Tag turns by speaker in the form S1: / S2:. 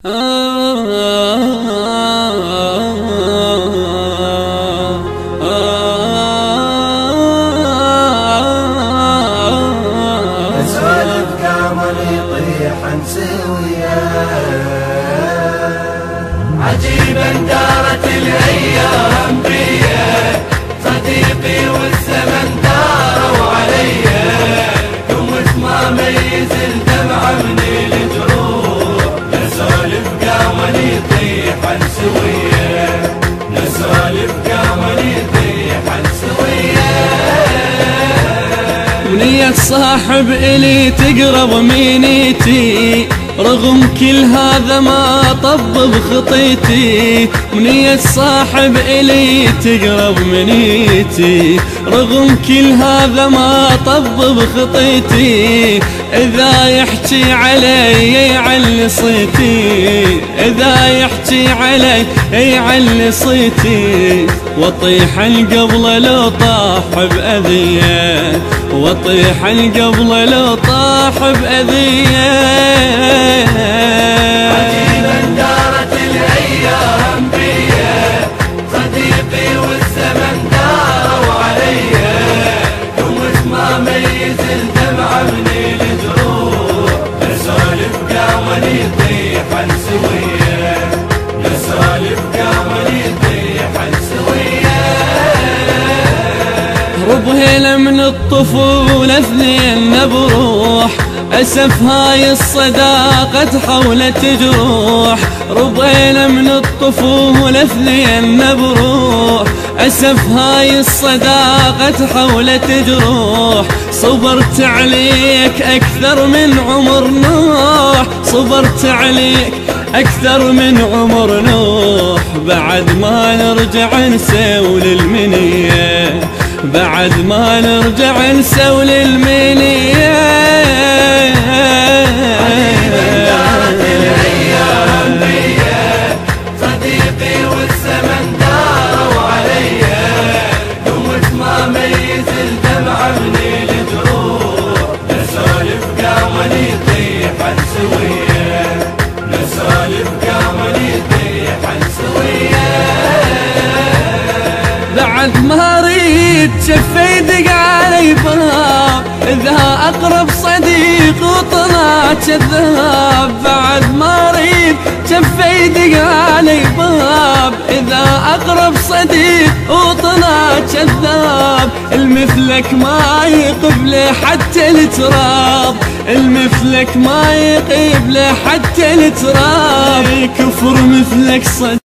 S1: نسولف قامر يطيحن سويا، عجيبا دارت الايام بيا، صديقي والزمن داروا عليا، قمت ما ميز الدمع من الجروح، نسولف قامر يطيحن سويا، نسولف قامر يطيحن سويا.
S2: منية صاحب إلي تقرب منيتي، رغم كل هذا ما طب بخطيتي. منية صاحب إلي تقرب منيتي، رغم كل هذا ما طب بخطيتي. إذا يحكي علي يعلي صيتي، إذا يحكي علي يعلي صيتي، واطيح القبل لو طاح بأذية، واطيح القبل لو طاح بأذية.
S1: عجيبا دارت الايام بيا، صديقي والزمن داروا عليا، قمت ما ميز الدمع من الجروح، نسولف قامر يطيحن سويا، نسولف قامر يطيحن سويا.
S2: ربهيل من الطفولة اثنين بروح، أسف هاي الصداقة تحولت جروح. ربينا من الطفولة اثنين بروح، أسف هاي الصداقة تحولت جروح. صبرت عليك أكثر من عمر نوح، صبرت عليك أكثر من عمر نوح. بعد ما نرجع نسول المنية، بعد ما نرجع نسول المنية.
S1: عجيبا دارت الايام بيا، صديقي والزمن داروا عليا، قمت ما ميز الدمع من الجروح، نسولف قامر يطيحن سويا، نسولف قامر يطيحن سويا.
S2: بعد ما اريد شفي يدق علي باب، اذا اقرب صديق وطلع كذاب. بعد ما اريد شفي يدق علي باب، اذا اقرب صديق وطلع كذاب. المثلك ما يقبله حتى التراب، المثلك ما يقبله حتى التراب. كفر مثلك صديق